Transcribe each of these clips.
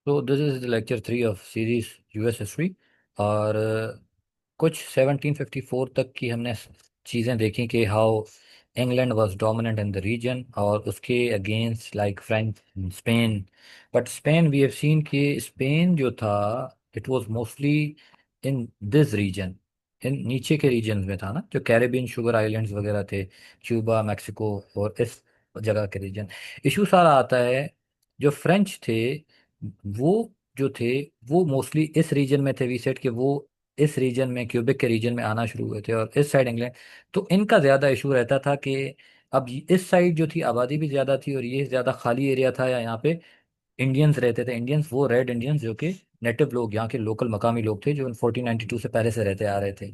तो this is lecture 3 of series US history. और कुछ 1754 तक की हमने चीज़ें देखी कि how England was dominant in the region और उसके against like French, Spain. But Spain we have seen कि स्पेन जो था it was mostly in this region, in नीचे के रीजन में था ना, जो कैरेबियन शुगर आइलैंड्स वगैरह थे, क्यूबा, मैक्सिको और इस जगह के रीजन। इशू सारा आता है जो फ्रेंच थे वो जो थे वो मोस्टली इस रीजन में थे। वी सेड कि वो इस रीजन में, क्यूबिक के रीजन में आना शुरू हुए थे और इस साइड इंग्लैंड। तो इनका ज्यादा इशू रहता था कि अब इस साइड जो थी आबादी भी ज्यादा थी और ये ज्यादा खाली एरिया था, या यहाँ पे इंडियंस रहते थे। इंडियंस वो रेड इंडियंस जो कि नेटिव लोग, यहाँ के लोकल मकामी लोग थे जो 1492 से पहले से रहते आ रहे थे।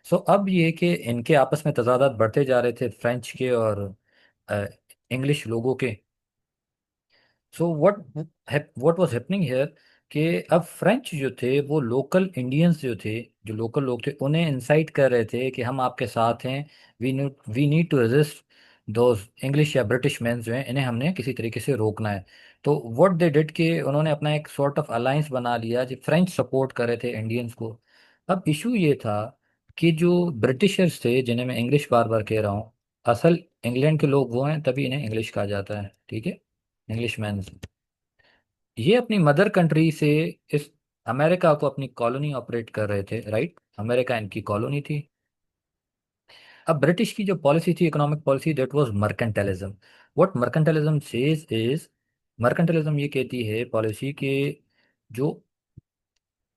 सो अब ये कि इनके आपस में तजादात बढ़ते जा रहे थे, फ्रेंच के और इंग्लिश लोगों के। So what was happening here कि अब फ्रेंच जो थे वो लोकल इंडियंस जो थे, जो लोकल लोग थे, उन्हें इंसाइट कर रहे थे कि हम आपके साथ हैं। We need to resist those English या ब्रिटिश मैन जो हैं, इन्हें हमने किसी तरीके से रोकना है। तो व्हाट दे डिड कि उन्होंने अपना एक सॉर्ट ऑफ अलायंस बना लिया जो फ्रेंच सपोर्ट कर रहे थे इंडियंस को। अब इशू ये था कि जो ब्रिटिशर्स थे, जिन्हें मैं इंग्लिश बार बार कह रहा हूँ, असल इंग्लैंड के लोग वो हैं, तभी इन्हें इंग्लिश कहा जाता है, ठीक है, इंग्लिश मैन। ये अपनी मदर कंट्री से इस अमेरिका को अपनी कॉलोनी ऑपरेट कर रहे थे, राइट, अमेरिका इनकी कॉलोनी थी। अब ब्रिटिश की जो पॉलिसी थी, economic policy, that was mercantilism. What mercantilism says is, mercantilism ये कहती है पॉलिसी के जो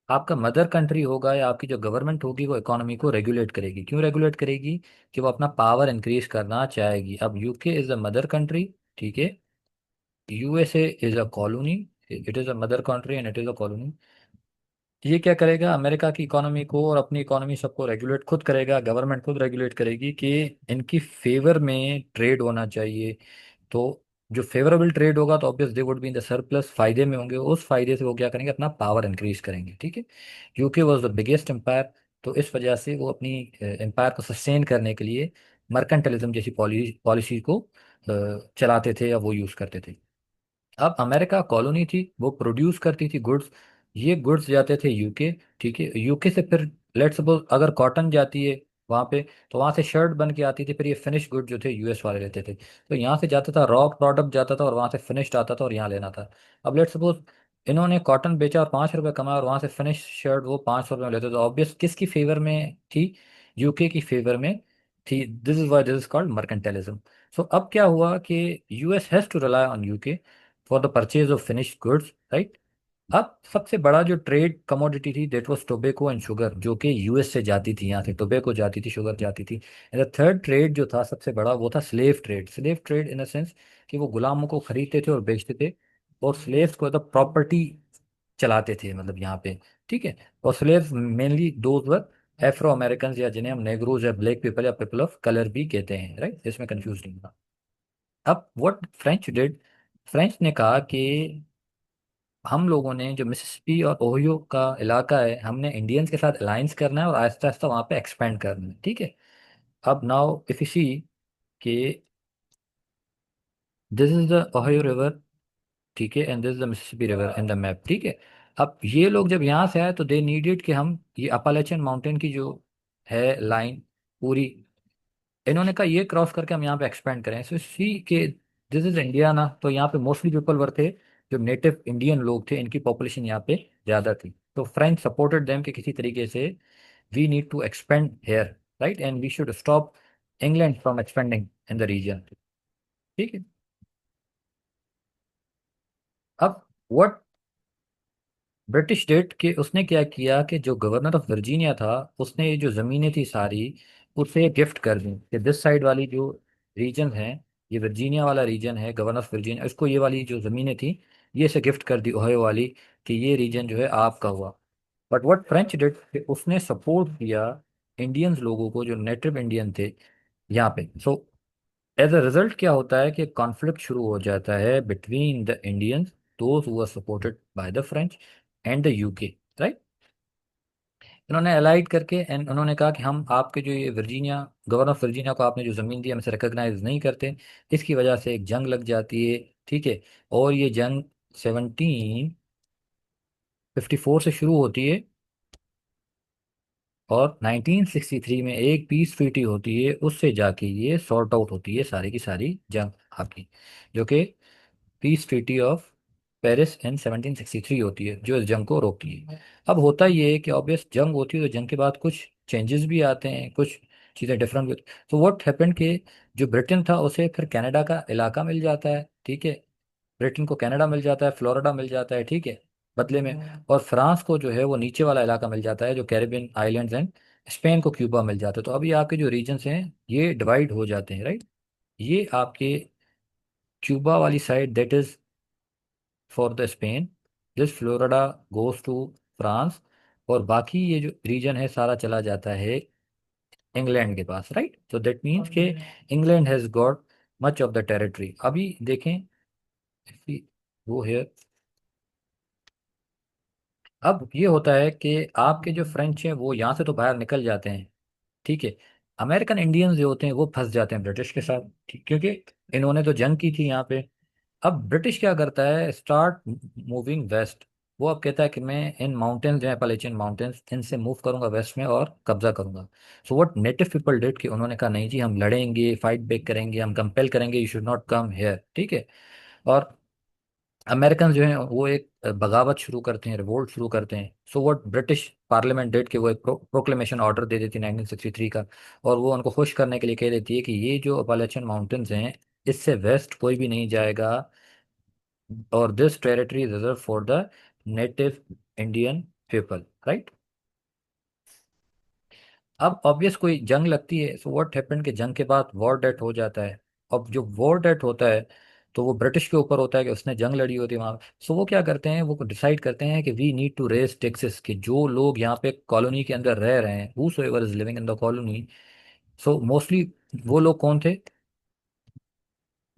आपका मदर कंट्री होगा या आपकी जो गवर्नमेंट होगी वो इकोनॉमी को रेगुलेट करेगी। क्यों रेगुलेट करेगी? कि वो अपना पावर इंक्रीज करना चाहेगी। अब UK is a mother country, ठीक है, USA is a colony, it is a mother country and it is a colony. ये क्या करेगा? अमेरिका की इकोनॉमी को और अपनी इकोनॉमी सबको रेगुलेट खुद करेगा, गवर्नमेंट खुद रेगुलेट करेगी कि इनकी फेवर में ट्रेड होना चाहिए। तो जो फेवरेबल ट्रेड होगा तो obvious they would be in the surplus, फायदे में होंगे, उस फायदे से वो क्या करेंगे? अपना पावर इंक्रीज करेंगे, ठीक है। UK was the biggest empire, तो इस वजह से वो अपनी एम्पायर को सस्टेन करने के लिए मर्केंटलिज्म जैसी पॉलिसी को चलाते थे या वो यूज करते थे। अब अमेरिका कॉलोनी थी, वो प्रोड्यूस करती थी गुड्स, ये गुड्स जाते थे यूके, ठीक है। यूके से फिर लेट्स सपोज अगर कॉटन जाती है वहाँ पे, तो वहाँ से शर्ट बन के आती थी, फिर ये फिनिश गुड जो थे यूएस वाले लेते थे। तो यहाँ से जाता था रॉ प्रोडक्ट जाता था और वहाँ से फिनिश्ड आता था और यहाँ लेना था। अब लेट्स सपोज इन्होंने कॉटन बेचा और 5 रुपये कमाया और वहाँ से फिनिश शर्ट वो 500 रुपये में लेते, तो ऑब्वियस किसकी फेवर में थी? यूके की फेवर में थी। This is why this is called mercantilism. So अब क्या हुआ कि US has to rely on UK for the purchase of finished goods, right. अब सबसे बड़ा जो ट्रेड कमोडिटी थी that was tobacco and sugar, जो कि यूएस से जाती थी, यहाँ से टोबैको जाती थी, शुगर जाती थी। एंड द थर्ड ट्रेड जो था सबसे बड़ा वो था slave trade. Slave trade in the sense कि वो गुलामों को खरीदते थे और बेचते थे और स्लेव्स को मतलब प्रॉपर्टी चलाते थे, मतलब यहाँ पे, ठीक है। और slaves mainly those were Afro American, या जिन्हें हम नेग्रोज या ब्लैक पीपल या पीपल ऑफ कलर भी कहते हैं, राइट, इसमें कंफ्यूज नहीं होना। अब व्हाट फ्रेंच डिड, फ्रेंच ने कहा कि हम लोगों ने जो मिसिसिपी और ओहियो का इलाका है, हमने इंडियंस के साथ अलायंस करना है और आहिस्ता आहिस्ता वहाँ पे एक्सपेंड करना है, ठीक है। अब नाउ इफ यू सी कि this is the Ohio river, ठीक है, and this is the Mississippi river in the map, ठीक है। अब ये लोग जब यहाँ से आए तो दे नीडेड कि हम ये अपालेचन माउंटेन की जो है लाइन पूरी, इन्होंने कहा ये क्रॉस करके हम यहाँ पे एक्सपेंड करें। सो सी के दिस इज इंडिया ना, तो यहाँ पे मोस्टली पीपल वर थे जो नेटिव इंडियन लोग थे, इनकी पॉपुलेशन यहाँ पे ज्यादा थी। तो फ्रेंच सपोर्टेड देम कि किसी तरीके से we need to expand here, right, and we should stop England from expanding in the region, ठीक है। अब व्हाट ब्रिटिश डेट के उसने क्या किया कि जो गवर्नर ऑफ वर्जीनिया था, उसने ये जो ज़मीनें थी सारी उसे गिफ्ट कर दी कि दिस साइड वाली जो रीजन है, ये वर्जीनिया वाला रीजन है, गवर्नर ऑफ वर्जीनिया, इसको ये वाली जो ज़मीनें थी ये इसे गिफ्ट कर दी, ओहायो वाली, कि ये रीजन जो है आपका हुआ। बट व्हाट फ्रेंच डिड कि उसने सपोर्ट किया इंडियंस लोगों को जो नेटिव इंडियन थे यहाँ पे। सो एज अ रिजल्ट क्या होता है कि कॉन्फ्लिक्ट शुरू हो जाता है between the Indians, those who are supported by the French and the UK, right. इन्होंने अलाइड करके एंड उन्होंने कहा कि हम आपके जो ये वर्जीनिया, गवर्नर ऑफ वर्जीनिया को आपने जो ज़मीन दी हम इसे रिकॉग्नाइज नहीं करते। इसकी वजह से एक जंग लग जाती है, ठीक है। और ये जंग 17 54 से शुरू होती है और 1963 में एक पीस ट्रीटी होती है, उससे जाके ये सॉर्ट आउट होती है सारी की सारी जंग आपकी, जो कि पीस ट्रीटी ऑफ पेरिस इन 1763 होती है, जो इस जंग को रोकती है। अब होता ये है कि ऑब्वियस जंग होती है तो जंग के बाद कुछ चेंजेस भी आते हैं, कुछ चीज़ें डिफरेंट। तो व्हाट हैपेंड कि जो ब्रिटेन था उसे फिर कनाडा का इलाका मिल जाता है, ठीक है। ब्रिटेन को कनाडा मिल जाता है, फ्लोरिडा मिल जाता है, ठीक है, बदले में। और फ्रांस को जो है वो नीचे वाला इलाका मिल जाता है, जो कैरिबियन आइलैंड्स हैं। स्पेन को क्यूबा मिल जाता है। तो अभी आपके जो रीजन्स हैं ये डिवाइड हो जाते हैं, राइट। ये आपके क्यूबा वाली side that is for the Spain, this Florida goes to France, और बाकी ये जो रीजन है सारा चला जाता है इंग्लैंड के पास, राइट। so दैट मीन्स के England has got much of the territory. अभी देखें, वो है। अब ये होता है कि आपके जो फ्रेंच हैं वो यहाँ से तो बाहर निकल जाते हैं, ठीक है। अमेरिकन इंडियंस जो होते हैं वो फंस जाते हैं ब्रिटिश के साथ, ठीक, क्योंकि इन्होंने तो जंग की थी यहाँ पे। अब ब्रिटिश क्या करता है, स्टार्ट मूविंग वेस्ट। वो अब कहता है कि मैं इन माउंटेन्स जो है अपलेचियन माउंटेन्स, इनसे मूव करूंगा वेस्ट में और कब्जा करूंगा। So what native people did कि उन्होंने कहा नहीं जी, हम लड़ेंगे, फाइट बैक करेंगे, हम कंपेल करेंगे, you should not come here, ठीक है। और अमेरिकन जो हैं वो एक बगावत शुरू करते हैं, रिवोल्ट शुरू करते हैं। So what British parliament date के वो एक प्रोक्लेमेशन ऑर्डर दे देती है 1963 का। और वो उनको खुश करने के लिए कह देती है कि ये जो अपालेचियन माउंटेन्स हैं इससे वेस्ट कोई भी नहीं जाएगा, और this territory reserve for the native Indian people, right. अब ऑब्वियस कोई जंग लगती है, सो व्हाट हैपेंड कि जंग के बाद वॉर डेट हो जाता है। अब जो वॉर डेट होता है तो वो ब्रिटिश के ऊपर होता है कि उसने जंग लड़ी होती है वहाँ। सो वो क्या करते हैं, वो डिसाइड करते हैं कि we need to raise taxes, कि जो लोग यहाँ पे कॉलोनी के अंदर रह रहे हैं, whosoever is living in the colony. So mostly वो लोग कौन थे,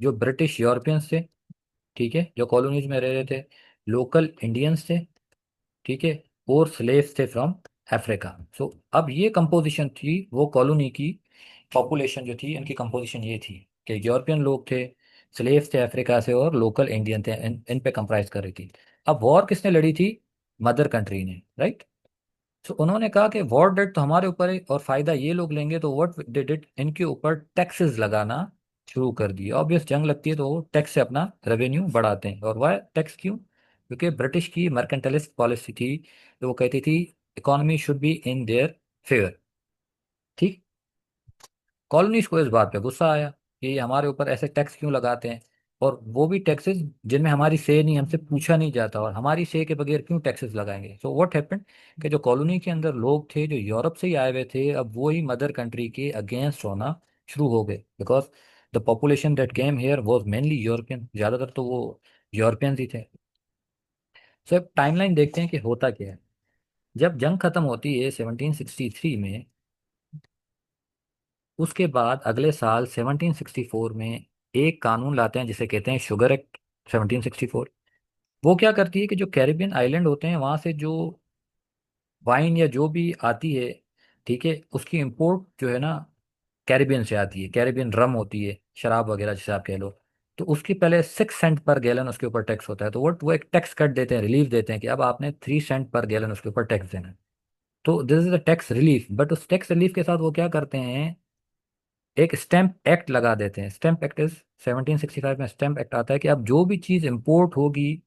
जो ब्रिटिश यूरोपियंस थे, ठीक है, जो कॉलोनीज में रह रहे थे, लोकल इंडियंस थे, ठीक है, और स्लेव्स थे फ्रॉम अफ्रीका। सो अब ये कंपोजिशन थी वो कॉलोनी की, पॉपुलेशन जो थी इनकी कंपोजिशन ये थी कि यूरोपियन लोग थे, स्लेव्स थे अफ्रीका से, और लोकल इंडियन थे, इन पे कंप्राइज कर रही थी। अब वॉर किसने लड़ी थी, मदर कंट्री ने, राइट। सो उन्होंने कहा कि वॉर डेट तो हमारे ऊपर है और फायदा ये लोग लेंगे, तो व्हाट दे डिड, इनके ऊपर टैक्सेस लगाना शुरू कर दिए। ऑब्वियस जंग लगती है तो वो टैक्स से अपना रेवेन्यू बढ़ाते हैं। और वाई टैक्स, क्यों, क्योंकि ब्रिटिश की मर्केंटलिस्ट पॉलिसी थी, तो वो कहती थी economy should be in their favour, ठीक। कॉलोनीज को इस बात पे गुस्सा आया कि ये हमारे ऊपर ऐसे टैक्स क्यों लगाते हैं, और वो भी टैक्सेस जिनमें हमारी से नहीं, हमसे पूछा नहीं जाता, और हमारी से के बगैर क्यों टैक्सेस लगाएंगे। सो व्हाट हैपेंड कि जो कॉलोनी के अंदर लोग थे जो यूरोप से ही आए हुए थे, अब वो ही मदर कंट्री के अगेंस्ट होना शुरू हो गए, because the population that came here was mainly European, ज़्यादातर तो वो यूरोपियंस ही थे। सो अब टाइमलाइन देखते हैं कि होता क्या है। जब जंग खत्म होती है 1763 में, उसके बाद अगले साल 1764 में एक कानून लाते हैं जिसे कहते हैं शुगर एक्ट 1764। वो क्या करती है कि जो कैरिबियन आइलैंड होते हैं वहां से जो वाइन या जो भी आती है, ठीक है, उसकी इंपोर्ट जो है ना कैरिबियन से आती है, कैरिबियन रम होती है, शराब वगैरह जिसे आप कह लो। तो उसकी पहले 6 सेंट पर गैलन उसके ऊपर टैक्स होता है, तो वो एक टैक्स कट देते हैं, रिलीफ देते हैं कि अब आपने 3 सेंट पर गैलन उसके ऊपर टैक्स देना है। तो this is the tax relief. But उस टैक्स रिलीफ के साथ वो क्या करते हैं, एक स्टैम्प एक्ट लगा देते हैं। स्टैम्प एक्ट इज 1765 में स्टैम्प एक्ट आता है कि अब जो भी चीज़ इंपोर्ट होगी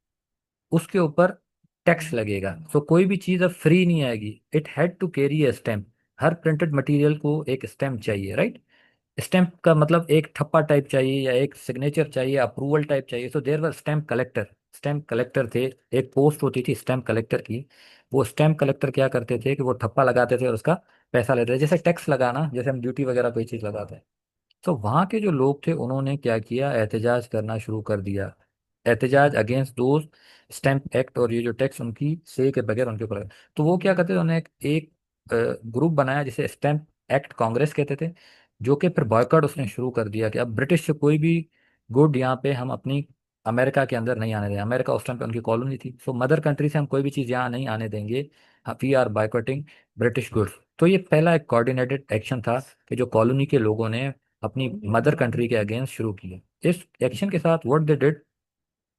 उसके ऊपर टैक्स लगेगा। सो कोई भी चीज़ अब फ्री नहीं आएगी, it had to carry a stamp. हर प्रिंटेड मटेरियल को एक स्टैम्प चाहिए, राइट। स्टैम्प का मतलब एक ठप्पा टाइप चाहिए या एक सिग्नेचर चाहिए, अप्रूवल टाइप चाहिए। So there were stamp collector, stamp collector थे। एक पोस्ट होती थी स्टैम्प कलेक्टर की। वो स्टैम्प कलेक्टर क्या करते थे कि वो ठप्पा लगाते थे और उसका पैसा लेते थे, जैसे टैक्स लगाना, जैसे हम ड्यूटी वगैरह कोई चीज़ लगाते हैं। तो वहाँ के जो लोग थे उन्होंने क्या किया, एहतजाज करना शुरू कर दिया, एहतजाज अगेंस्ट दोज स्टैम्प एक्ट, और ये जो टैक्स उनकी से के बगैर उनके ऊपर है। तो वो क्या करते थे, उन्होंने एक ग्रुप बनाया जिसे स्टैम्प एक्ट कांग्रेस कहते थे, जो कि फिर बॉयकॉट उसने शुरू कर दिया कि अब ब्रिटिश से कोई भी गुड यहाँ पे हम अपनी अमेरिका के अंदर नहीं आने देंगे। अमेरिका उस टाइम पे उनकी कॉलोनी थी, सो मदर कंट्री से हम कोई भी चीज़ यहाँ नहीं आने देंगे, वी आर बायकॉटिंग ब्रिटिश गुड्स। तो ये पहला एक कोऑर्डिनेटेड एक्शन था कि जो कॉलोनी के लोगों ने अपनी मदर कंट्री के अगेंस्ट शुरू किया। इस एक्शन के साथ व्हाट दे डिड,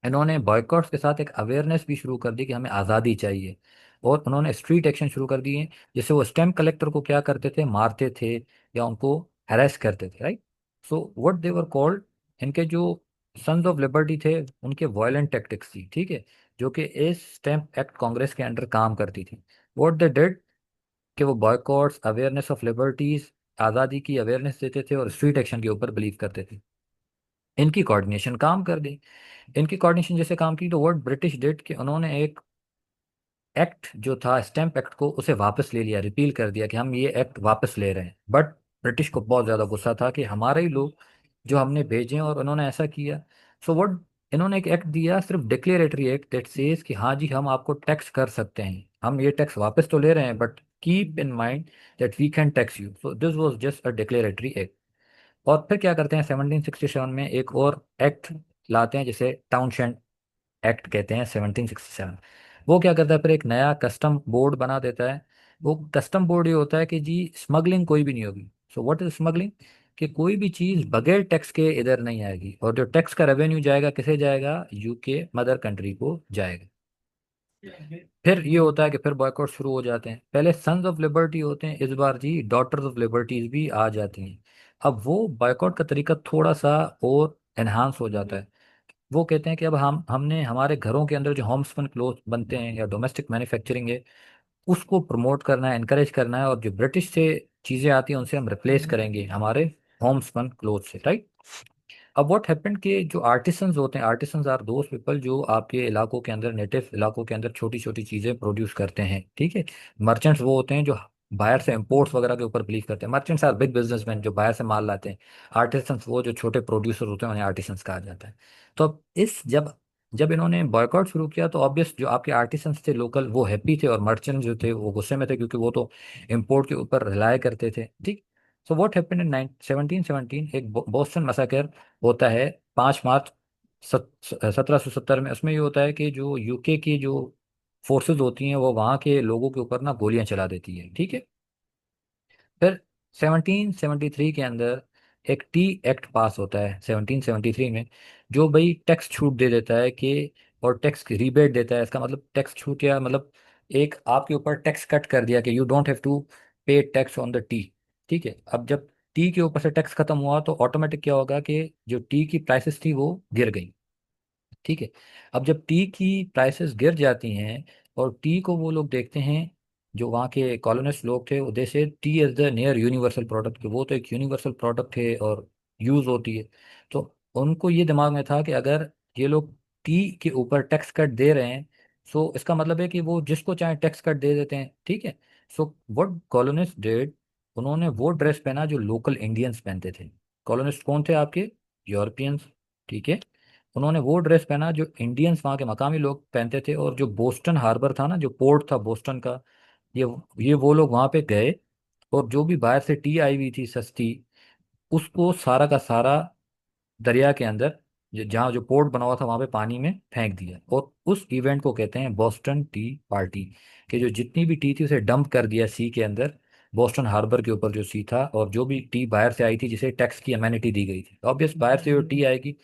इन्होंने बॉयकॉट्स के साथ एक अवेयरनेस भी शुरू कर दी कि हमें आज़ादी चाहिए, और उन्होंने स्ट्रीट एक्शन शुरू कर दिए। जैसे वो स्टैम्प कलेक्टर को क्या करते थे, मारते थे या उनको हैरेस करते थे, right. So what they were called, इनके जो सन्स ऑफ लिबर्टी थे, उनके वायलेंट टैक्टिक्स थी, ठीक है, जो कि इस स्टैम्प एक्ट कांग्रेस के अंडर काम करती थी। व्हाट दे डिड, कि वो बॉयकॉट्स, अवेयरनेस ऑफ लिबर्टीज, आज़ादी की अवेयरनेस देते थे और स्ट्रीट एक्शन के ऊपर बिलीव करते थे। इनकी कोऑर्डिनेशन काम कर गई। इनकी कोऑर्डिनेशन जैसे काम की, तो वर्ड ब्रिटिश डिड कि उन्होंने एक एक्ट जो था स्टैम्प एक्ट को, उसे वापस ले लिया, रिपील कर दिया कि हम ये एक्ट वापस ले रहे हैं। बट ब्रिटिश को बहुत ज़्यादा गुस्सा था कि हमारे ही लोग जो हमने भेजे हैं और उन्होंने ऐसा किया। सो व्हाट, इन्होंने एक एक्ट दिया, सिर्फ डिक्लेरेटरी एक्ट, दैट सेज कि हाँ जी हम आपको टैक्स कर सकते हैं, हम ये टैक्स वापस तो ले रहे हैं, but keep in mind that we can tax you. So this was just a declaratory act. और फिर क्या करते हैं, 1767 में एक और एक्ट लाते हैं जिसे टाउनशेंड एक्ट कहते हैं, 1767। वो क्या करता है, फिर एक नया कस्टम बोर्ड बना देता है। वो कस्टम बोर्ड ये होता है कि जी स्मगलिंग कोई भी नहीं होगी। सो व्हाट इज स्मगलिंग, कि कोई भी चीज़ बगैर टैक्स के इधर नहीं आएगी, और जो टैक्स का रेवेन्यू जाएगा किसे जाएगा, यूके मदर कंट्री को जाएगा। फिर ये होता है कि फिर बॉयकॉट शुरू हो जाते हैं। पहले सन्स ऑफ लिबर्टी होते हैं, इस बार जी डॉटर्स ऑफ लिबर्टीज भी आ जाती हैं। अब वो बॉयकॉट का तरीका थोड़ा सा और एनहांस हो जाता है। वो कहते हैं कि अब हमने हमारे घरों के अंदर जो होमस्पन क्लोथ बनते हैं या डोमेस्टिक मैन्युफैक्चरिंग है, उसको प्रमोट करना है, इनकरेज करना है, और जो ब्रिटिश से चीज़ें आती हैं उनसे हम रिप्लेस करेंगे हमारे होमस्पन क्लोथ से, राइट। अब व्हाट हैपेंड कि जो आर्टिसंस होते हैं, आर्टिसंस आर दोज पीपल जो आपके इलाकों के अंदर, नेटिव इलाकों के अंदर छोटी छोटी चीज़ें प्रोड्यूस करते हैं, ठीक है। मर्चेंट्स वो होते हैं जो बाहर से इंपोर्ट्स वगैरह के ऊपर बिलीव करते हैं। मर्चेंट्स आर बिग बिजनेसमैन जो बाहर से माल लाते हैं। आर्टिसंस वो जो छोटे प्रोड्यूसर होते हैं, उन्हें आर्टिसंस कहा जाता है। तो अब इस जब जब इन्होंने बॉयकॉट शुरू किया, तो ऑब्वियस जो आपके आर्टिसंस थे लोकल, वो हैप्पी थे, और मर्चेंट जो थे वो गुस्से में थे, क्योंकि वो तो इम्पोर्ट के ऊपर रिलाय करते थे, ठीक। सो व्हाट हैपेंड इन 1717, एक बोस्टन मैसाकर होता है 5 मार्च 1770 में। उसमें ये होता है कि जो यूके की जो फोर्सेस होती हैं वो वहाँ के लोगों के ऊपर ना गोलियां चला देती है, ठीक है। फिर 1773 के अंदर एक टी एक्ट पास होता है 1773 में, जो भाई टैक्स छूट दे देता है कि, और टैक्स रिबेट देता है। इसका मतलब टैक्स छूट या मतलब एक आपके ऊपर टैक्स कट कर दिया कि यू डोंट हैव टू पे टैक्स ऑन द टी, ठीक है। अब जब टी के ऊपर से टैक्स खत्म हुआ, तो ऑटोमेटिक क्या होगा कि जो टी की प्राइसेस थी वो गिर गई, ठीक है। अब जब टी की प्राइसेस गिर जाती हैं, और टी को वो लोग देखते हैं, जो वहाँ के कॉलोनिस्ट लोग थे, वो से T is the near universal product, वो तो एक यूनिवर्सल प्रोडक्ट है और यूज होती है। तो उनको ये दिमाग में था कि अगर ये लोग टी के ऊपर टैक्स कट दे रहे हैं, सो इसका मतलब है कि वो जिसको चाहे टैक्स कट दे देते हैं, ठीक है। सो व्हाट कॉलोनिस्ट डिड, उन्होंने वो ड्रेस पहना जो लोकल इंडियंस पहनते थे। कॉलोनिस्ट कौन थे आपके, यूरोपियंस, ठीक है। उन्होंने वो ड्रेस पहना जो इंडियंस वहाँ के मकामी लोग पहनते थे, और जो बोस्टन हार्बर था ना, जो पोर्ट था बोस्टन का, ये ये वो लोग वहाँ पे गए, और जो भी बाहर से टी आई हुई थी सस्ती, उसको सारा का सारा दरिया के अंदर, जहाँ जो पोर्ट बना हुआ था वहाँ पे पानी में फेंक दिया। और उस इवेंट को कहते हैं बोस्टन टी पार्टी, कि जो जितनी भी टी थी उसे डंप कर दिया सी के अंदर, बोस्टन हार्बर के ऊपर जो सी था, और जो भी टी बाहर से आई थी जिसे टैक्स की अमेनिटी दी गई थी, ऑब्वियस बाहर से जो टी आएगी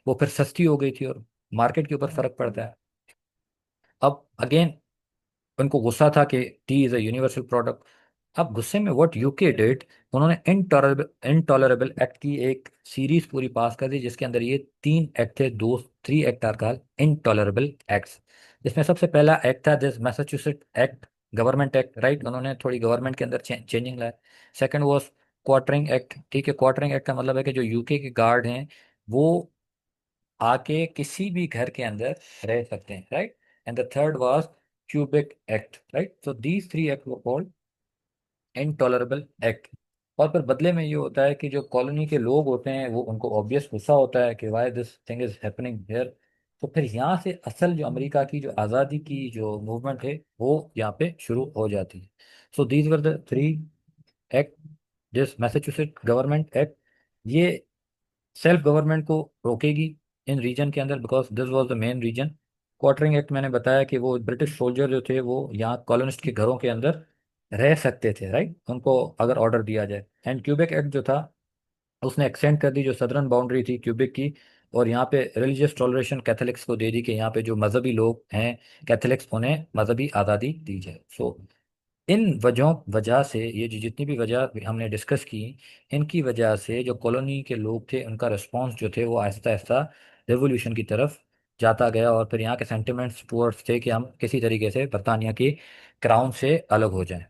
वो फिर सस्ती हो गई थी, और मार्केट के ऊपर फर्क पड़ता है। अब अगेन उनको गुस्सा था कि T is a universal product. अब गुस्से में व्हाट यूके डिड, उन्होंने इनटॉलरेबल एक्ट की एक सीरीज पूरी पास कर दी, जिसके अंदर ये 3 एक्ट थे, दो 3 act are called intolerable acts. जिसमें सबसे पहला एक्ट था this Massachusetts act, government act, right. उन्होंने थोड़ी गवर्नमेंट के अंदर चेंजिंग लाया। सेकंड वॉज क्वार्टरिंग एक्ट, ठीक है। क्वार्टरिंग एक्ट का मतलब है कि जो यूके के गार्ड हैं वो आके किसी भी घर के अंदर रह सकते हैं, right. And the third was cubic act, right. So these 3 act were called intolerable act. और फिर बदले में ये होता है कि जो कॉलोनी के लोग होते हैं वो, उनको ऑब्वियस गुस्सा होता है कि why this thing is happening here. तो फिर यहाँ से असल जो अमेरिका की जो आज़ादी की जो मूवमेंट है वो यहाँ पे शुरू हो जाती है। So these were the 3 act, this Massachusetts government act, ये सेल्फ गवर्नमेंट को रोकेगी इन रीजन के अंदर, because this was the main reason. Quartering act मैंने बताया कि वो ब्रिटिश सोल्जर जो थे वो यहाँ कॉलोनिस्ट के घरों के अंदर रह सकते थे, राइट, उनको अगर ऑर्डर दिया जाए। एंड क्यूबेक एक्ट जो था, उसने एक्सटेंड कर दी जो सदर्न बाउंड्री थी क्यूबिक की, और यहाँ पे रिलीजियस टॉलरेशन कैथोलिक्स को दे दी कि यहाँ पे जो मजहबी लोग हैं कैथोलिक्स, उन्हें मजहबी आज़ादी दी जाए। सो इन वजह से ये जो जितनी भी वजह हमने डिस्कस की, इनकी वजह से जो कॉलोनी के लोग थे उनका रिस्पॉन्स जो थे वो आहिस्ता आहिस्ता रेवोल्यूशन की तरफ जाता गया, और फिर यहाँ के सेंटिमेंट्स टूवर्ड्स थे कि हम किसी तरीके से बरतानिया की क्राउन से अलग हो जाएं।